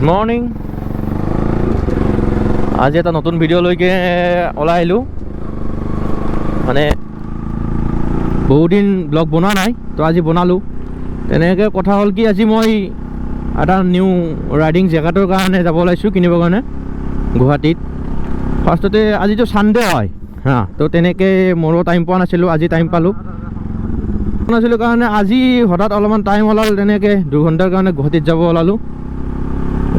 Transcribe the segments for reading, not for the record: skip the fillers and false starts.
Morning. আজি এটা নতুন ভিডিঅ' লৈকে ওলাই আহিলোঁ। মানে বহুত দিন ব্লগ বনোৱা নাই, তো আজি বনালোঁ। তেনেকৈ কথা হ'ল কি, আজি মই এটা নিউ ৰাইডিং জেকেটৰ কাৰণে যাব ওলাইছোঁ, কিনিবৰ কাৰণে গুৱাহাটীত। ফাৰ্ষ্টতে আজিতো ছানডে হয় হা, তো তেনেকৈ মোৰো টাইম পোৱা নাছিলোঁ, আজি টাইম পালোঁ কাৰণে আজি হঠাৎ অলপমান টাইম ওলাল। তেনেকৈ 2 ঘণ্টাৰ কাৰণে গুৱাহাটীত যাব ওলালোঁ।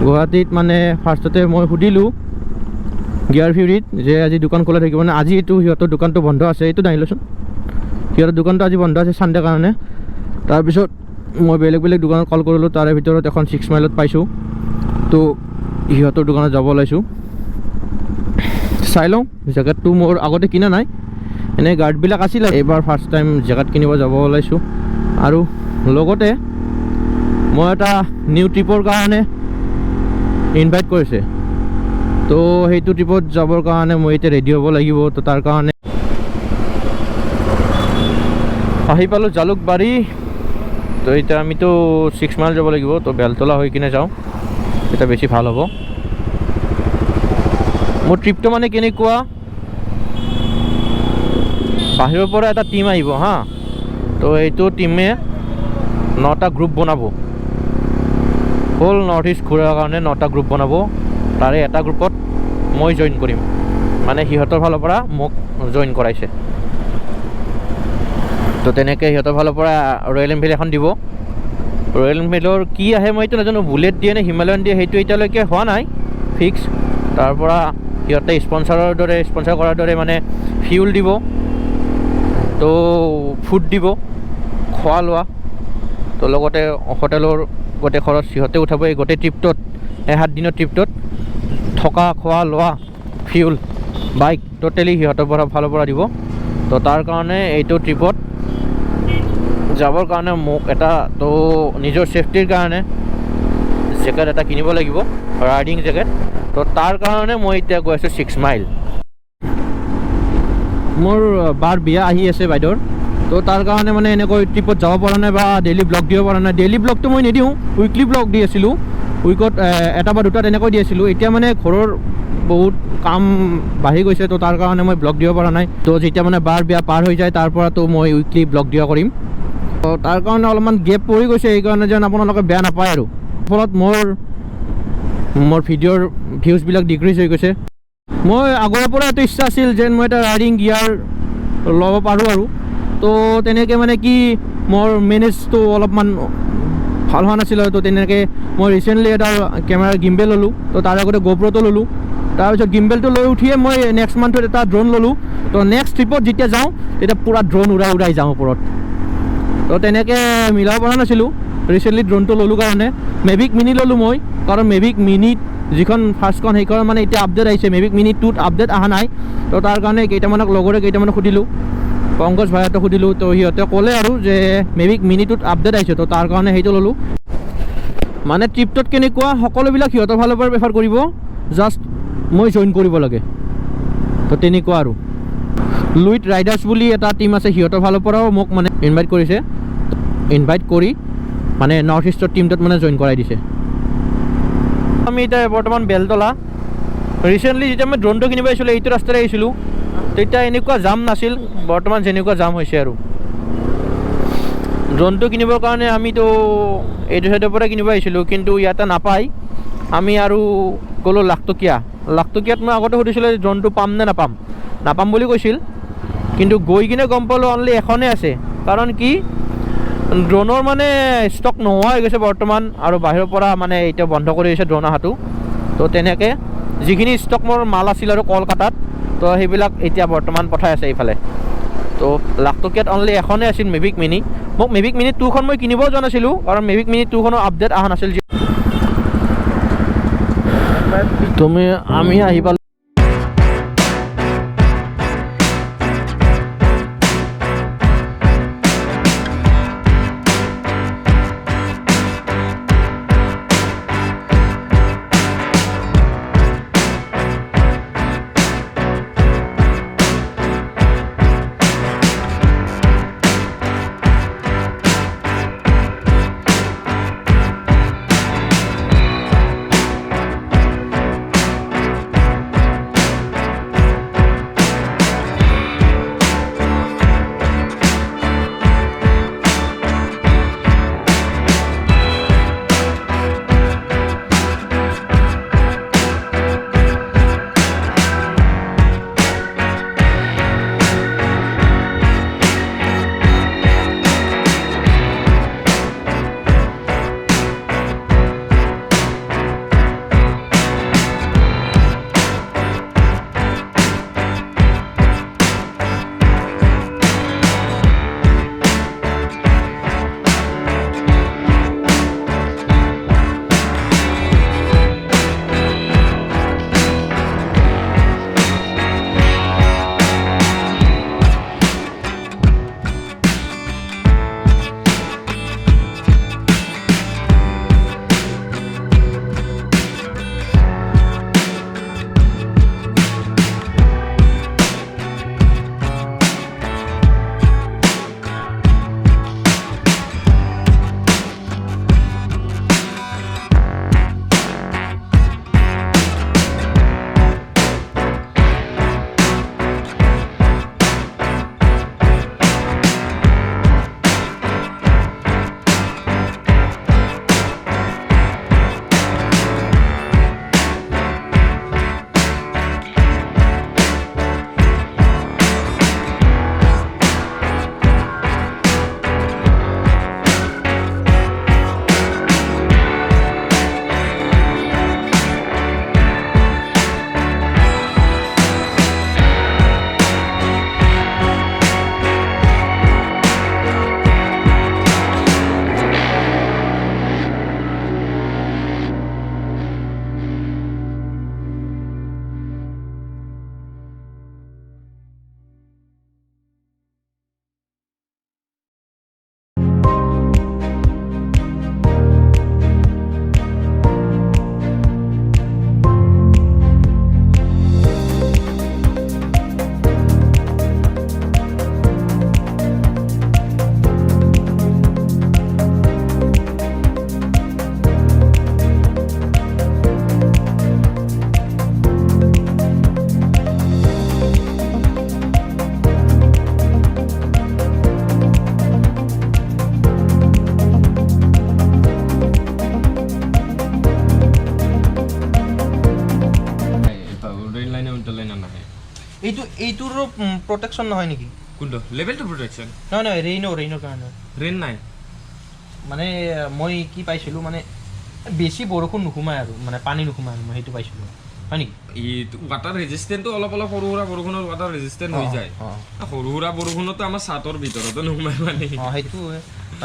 গুৱাহাটীত মানে ফাৰ্ষ্টতে মই সুধিলোঁ গিয়াৰ ফিউৰিত যে আজি দোকান খোলা থাকিব মানে। আজিতো সিহঁতৰ দোকানটো বন্ধ আছে, এইটো নাহিলোচোন, সিহঁতৰ দোকানটো আজি বন্ধ আছে ছানডে কাৰণে। তাৰপিছত মই বেলেগ দোকানত কল কৰিলোঁ, তাৰে ভিতৰত এখন 6 মাইলত পাইছোঁ, তো সিহঁতৰ দোকানত যাব ওলাইছোঁ। চাই লওঁ, জেকেটটো মোৰ আগতে কিনা নাই, এনেই গাৰ্ডবিলাক আছিল। এইবাৰ ফাৰ্ষ্ট টাইম জেকেট কিনিব যাব ওলাইছোঁ। আৰু লগতে মই এটা নিউ ট্ৰিপৰ কাৰণে ইনভাইট কৰিছে, তো সেইটো ট্ৰিপত যাবৰ কাৰণে মই এতিয়া ৰেডি হ'ব লাগিব। তো তাৰ কাৰণে আহি পালোঁ জালুকবাৰী। তো এতিয়া আমিতো 6 মাইল যাব লাগিব, তো বেলতলা হৈ কিনে যাওঁ, এতিয়া বেছি ভাল হ'ব। মোৰ ট্ৰিপটো মানে কেনেকুৱা, বাহিৰৰ পৰা এটা টিম আহিব হা, তো এইটো টিমে 9টা গ্ৰুপ বনাব, হোল নৰ্থ ইষ্ট ঘূৰাৰ কাৰণে 9টা গ্ৰুপ বনাব। তাৰে এটা গ্ৰুপত মই জইন কৰিম, মানে সিহঁতৰ ফালৰ পৰা মোক জইন কৰাইছে। তো তেনেকৈ সিহঁতৰ ফালৰ পৰা ৰয়েল এনফিল্ড এখন দিব। ৰয়েল এনফিল্ডৰ কি আহে মই এইটো নাজানো, বুলেট দিয়ে নে হিমালয়ান দিয়ে সেইটো এতিয়ালৈকে হোৱা নাই ফিক্স। তাৰ পৰা সিহঁতে স্পনচাৰ কৰাৰ দৰে মানে ফিউল দিব, তো ফুড দিব, খোৱা লোৱা, তো লগতে হোটেলৰ গোটেই খৰচ সিহঁতে উঠাব। এই গোটেই ট্ৰিপটোত, এই 7 দিনৰ ট্ৰিপটোত থকা খোৱা লোৱা ফিউল বাইক টোটেলি সিহঁতৰ ফালৰ পৰা দিব। তো তাৰ কাৰণে এইটো ট্ৰিপত যাবৰ কাৰণে মোক এটা, তো নিজৰ ছেফটিৰ কাৰণে জেকেট এটা কিনিব লাগিব, ৰাইডিং জেকেট। তো তাৰ কাৰণে মই এতিয়া গৈ আছোঁ 6 মাইল। মোৰ বাৰ বিয়া আহি আছে বাইদেউৰ, তো তাৰ কাৰণে মানে এনেকৈ ট্ৰিপত যাব পৰা নাই বা ডেইলি ব্লগ দিব পৰা নাই। ডেইলি ব্লগটো মই নিদিওঁ, উইকলি ব্লগ দি আছিলোঁ, উইকত এটা বা দুটা তেনেকৈ দি আছিলোঁ। এতিয়া মানে ঘৰৰ বহুত কাম বাঢ়ি গৈছে, তো তাৰ কাৰণে মই ব্লগ দিব পৰা নাই। তো যেতিয়া মানে বাৰ বিয়া পাৰ হৈ যায়, তাৰ পৰাতো মই উইকলি ব্লগ দিয়া কৰিম। তো তাৰ কাৰণে অলপমান গেপ পৰি গৈছে, সেইকাৰণে যেন আপোনালোকে বেয়া নাপায়। আৰু ফলত মোৰ ভিডিঅ'ৰ ভিউজবিলাক ডিক্ৰিজ হৈ গৈছে। মই আগৰ পৰা এটা ইচ্ছা আছিল যেন মই এটা ৰাইডিং গিয়াৰ ল'ব পাৰোঁ আৰু, তো তেনেকৈ মানে কি মোৰ মেনেজটো অলপমান ভাল হোৱা নাছিল। তো তেনেকৈ মই ৰিচেণ্টলি এটা কেমেৰাৰ গিম্বেল ল'লোঁ, তো তাৰ আগতে গোপ্ৰটো ল'লোঁ। তাৰপিছত গিম্বেলটো লৈ উঠিয়ে মই নেক্সট মান্থত এটা ড্ৰোন ল'লোঁ। তো নেক্সট ট্ৰিপত যেতিয়া যাওঁ তেতিয়া পূৰা ড্ৰোন উৰাই যাওঁ ওপৰত। তো তেনেকৈ মিলাব পৰা নাছিলোঁ। ৰিচেণ্টলি ড্ৰোনটো ল'লোঁ কাৰণে মেভিক মিনি ল'লোঁ মই, কাৰণ মেভিক মিনিত যিখন ফাৰ্ষ্টখন সেইখন মানে এতিয়া আপডেট আহিছে, মেভিক মিনি 2ত আপডেট অহা নাই। তো তাৰ কাৰণে কেইটামানক সুধিলোঁ, পংকজ ভাইহঁতক সুধিলোঁ, তো সিহঁতে ক'লে আৰু যে মেভিক মিনি 2ত আপডেট আহিছে, তো তাৰ কাৰণে সেইটো ল'লোঁ। মানে ট্ৰিপটোত কেনেকুৱা, সকলোবিলাক সিহঁতৰ ফালৰ পৰা প্ৰেফাৰ কৰিব, জাষ্ট মই জইন কৰিব লাগে। তো তেনেকুৱা আৰু লুইট ৰাইডাৰ্ছ বুলি এটা টিম আছে, সিহঁতৰ ফালৰ পৰাও মোক মানে ইনভাইট কৰি মানে নৰ্থ ইষ্টৰ টিমটোত মানে জইন কৰাই দিছে। আমি এতিয়া বৰ্তমান বেলতলা। ৰিচেণ্টলি যেতিয়া মই ড্ৰোনটো কিনিব আহিছিলোঁ, এইটো ৰাস্তাৰে আহিছিলোঁ, তেতিয়া এনেকুৱা জাম নাছিল, বৰ্তমান যেনেকুৱা জাম হৈছে। আৰু ড্ৰোনটো কিনিবৰ কাৰণে আমিতো এইটো চাইডৰ পৰা কিনিব আহিছিলোঁ, কিন্তু ইয়াতে নাপায়। আমি আৰু গ'লোঁ লাখটকীয়াত। মই আগতে সুধিছিলোঁ যে ড্ৰোনটো পাম নে নাপাম বুলি কৈছিল, কিন্তু গৈ কিনে গম পালোঁ অনলি এখনেই আছে। কাৰণ কি, ড্ৰোনৰ মানে ষ্টক নোহোৱা হৈ গৈছে বৰ্তমান, আৰু বাহিৰৰ পৰা মানে এতিয়া বন্ধ কৰি দিছে ড্ৰোন অহাটো। তো তেনেকৈ যিখিনি ষ্টক মোৰ মাল আছিল আৰু কলকাতাত, তো সেইবিলাক এতিয়া বৰ্তমান পঠাই আছে এইফালে। তো লাখটকীয়াত অনলি এখনেই আছিল মেভিক মিনি। মোক মেভিক মিনি 2খন মই কিনিবও যোৱা নাছিলোঁ, কাৰণ মেভিক মিনি 2খনৰ আপডেট অহা নাছিল। আমি আহি পালোঁ এইটোৰ প্ৰটেকশ্যন নহয় নেকি কোনটো লেভেলটো প্ৰটেকশ্যন নহয় ৰেইনৰ কাৰণে ৰেইন নাই মানে মই কি পাইছিলোঁ মানে বেছি বৰষুণ নোসোমায় আৰু মানে পানী নোসোমায় আৰু মই সেইটো পাইছিলোঁ হয় নেকি এই ৱাটাৰ ৰেজিষ্টেণ্টটো অলপ অলপ সৰু সুৰা বৰষুণৰ ৱাটাৰ ৰেজিষ্টেণ্ট হৈ যায় সৰু সুৰা বৰষুণতো আমাৰ ছাতৰ ভিতৰতো নোসোমায় মানে সেইটো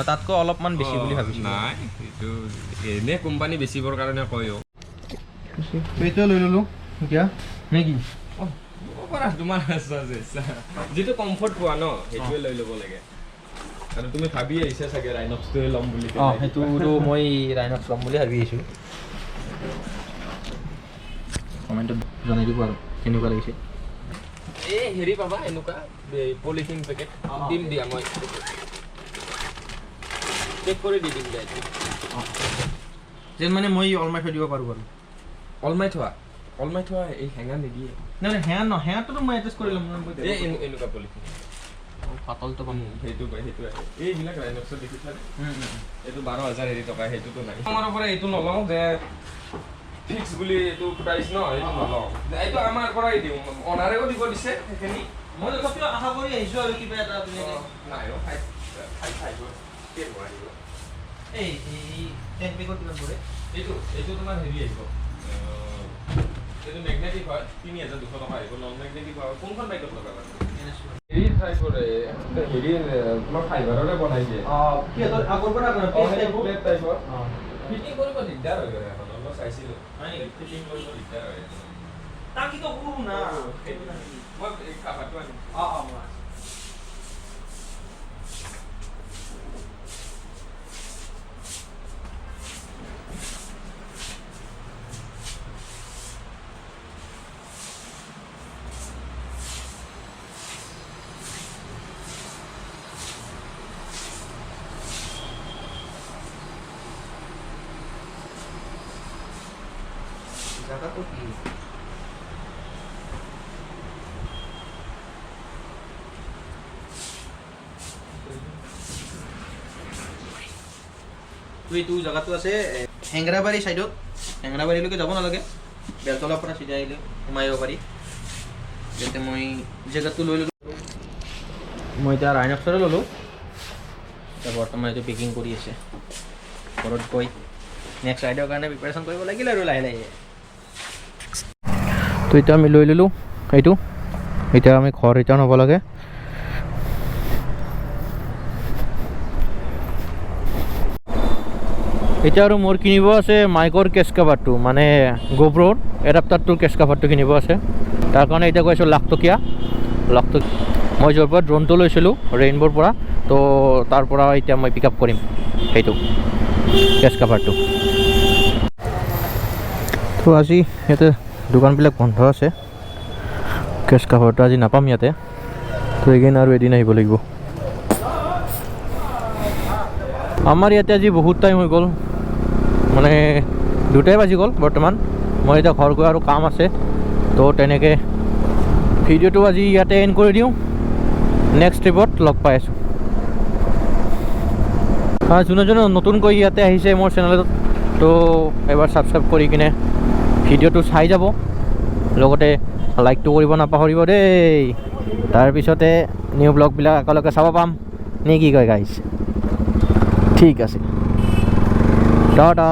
তাতকৈ অলপমান বেছি বুলি ভাবিছোঁ নাই এইটো এনে কোম্পানী বেচিবৰ কাৰণে কয় সেইটোৱে লৈ ল'লোঁ এতিয়া নে কি তোমাৰ যিটো কমফৰ্ট পোৱা ন সেইটোৱে লৈ ল'ব লাগে আৰু তুমি ভাবি আহিছা চাগে ৰাইনক্সটোৱে ল'ম বুলি সেইটোতো মই ৰাইনক্স ল'ম বুলি ভাবি আহিছোঁ কমেণ্টত জনাই দিব আৰু কেনেকুৱা লাগিছে এই হেৰি পাবা এনেকুৱা পলিথিন পেকেট দিম দিয়া মই চেক কৰি দি দিম দিয়া যেন মানে মই অলমাই থৈ দিব পাৰোঁ বাৰু অলমাই থোৱা এই হেঙাৰ নিদিয়ে নাই হেঙাৰটোতো মই এডজাষ্ট কৰি ল'ম এই এনেকুৱা পলিথিন পাতলটো পাম সেইটো এইবিলাক ৰাইনক্সত দেখিছা এইটো 12,000 হেৰি টকা সেইটোতো নাই আমাৰ পৰা এইটো নলওঁ যে ফিক্স বুলি এইটো প্ৰাইচ ন এইটো নলওঁ এইটো আমাৰ পৰাই দিওঁ অনাৰেও দিব দিছে সেইখিনি মই তথাপিও আশা কৰি আহিছোঁ আৰু কিবা এটা নাই এই টেন পেকত কিমান পৰে এইটো তোমাৰ হেৰি আহিব এইটো মেগনেটিক হয় 3,200 টকা আহিব নন মেগনেটিক হয় কোনখন বাইকত লগাবা হেৰি ট্ৰাই কৰে হেৰি তোমাৰ ফাইবাৰৰে বনাইছে কি আগৰ পৰা প্লেট টাইপৰ ফিটিং কৰিব দিগদাৰ হৈ গ'ল এখন মই চাইছিলোঁ ফিটিং কৰিব দিগদাৰ হয় তাকিতো কৰো না মই এই কাভাৰটো আনিম জায়গাটো কি এইটো জায়গাটো আছে হেংৰাবাৰী সাইডত হেংৰাবাৰীলৈকে যাব নালাগে বেলতলাৰ পৰা চিধা আহিলে সোমাই আহিব পাৰি যাতে মই জেগাটো লৈ ল'লোঁ মই এতিয়া ৰাইনক্সৰে ল'লোঁ এতিয়া বৰ্তমান এইটো পেকিং কৰি আছে ঘৰত গৈ নেক্সট ৰাইডৰ কাৰণে প্ৰিপাৰেশ্যন কৰিব লাগিল আৰু লাহে লাহে তো এতিয়া আমি লৈ ল'লোঁ এইটো এতিয়া আমি ঘৰ ৰিটাৰ্ণ হ'ব লাগে এতিয়া আৰু মোৰ কিনিব আছে মাইকৰ কেছ কাভাৰটো মানে গোপ্ৰৰ এডাপ্টাৰটোৰ কেছ কাভাৰটো কিনিব আছে তাৰ কাৰণে এতিয়া কৈছোঁ লাখ টকীয়া মই য'ৰ পৰা ড্ৰোনটো লৈছিলোঁ ৰেইনব'ৰ পৰা তো তাৰ পৰা এতিয়া মই পিক আপ কৰিম সেইটো কেছ কাভাৰটো তো আজি ইয়াতে দোকানবিলাক বন্ধ আছে কেছ কাভাৰটো আজি নাপাম ইয়াতে তো এইকেইদিন আৰু এদিন আহিব লাগিব আমাৰ ইয়াতে আজি বহুত টাইম হৈ গ'ল মানে 2টাই বাজি গ'ল বৰ্তমান মই এতিয়া ঘৰ গৈ আৰু কাম আছে তো তেনেকৈ ভিডিঅ'টো আজি ইয়াতে এণ্ড কৰি দিওঁ নেক্সট ট্ৰিপত লগ পাই আছোঁ যোনে যোনে নতুনকৈ ইয়াতে আহিছে মোৰ চেনেলত তো এবাৰ ছাবস্ক্ৰাইব কৰি কিনে ভিডিঅ'টো চাই যাব লগতে লাইকটো কৰিব নাপাহৰিব দেই তাৰপিছতে নিউ ব্লগবিলাক একেলগে চাব পাম নে কি কয় গাইজ ঠিক আছে টাটা